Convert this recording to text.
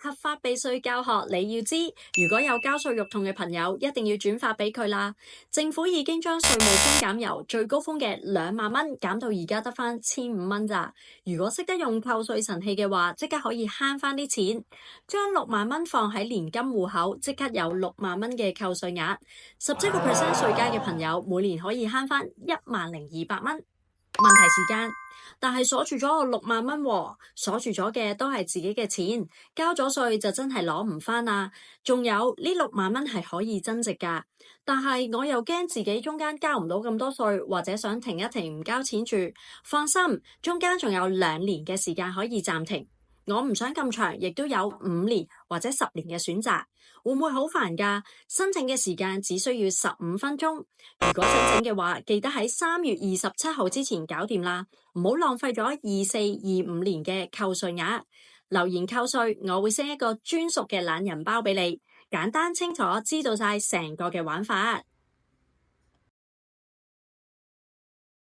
合法避稅教學你要知，如果有交稅肉痛嘅朋友，一定要轉發俾佢啦。政府已經將稅務寬減由最高峰嘅20000蚊減到而家得返1500蚊咋。如果識得用扣稅神器嘅話，即刻可以慳返啲錢。將60000蚊放喺年金戶口，即刻有60000蚊嘅扣稅額。17% 稅階嘅朋友，每年可以慳返10200蚊。問題時間，但係鎖住咗我60000蚊喎，鎖住咗嘅都係自己嘅錢，交咗稅就真係攞唔返啦。仲有呢60000蚊係可以增值㗎，但係我又驚自己中間交唔到咁多稅，或者想停一停唔交錢住。放心，中間仲有2年嘅時間可以暫停。我唔想咁長，亦都有5年或者10年嘅選擇，會唔會好煩㗎？申請嘅時間只需要15分鐘。如果申請嘅話，記得喺3月27號之前搞掂啦，唔好浪費咗24、25年嘅扣稅額。留言扣稅，我會 send 一個專屬嘅懶人包俾你，簡單清楚知道晒成個嘅玩法。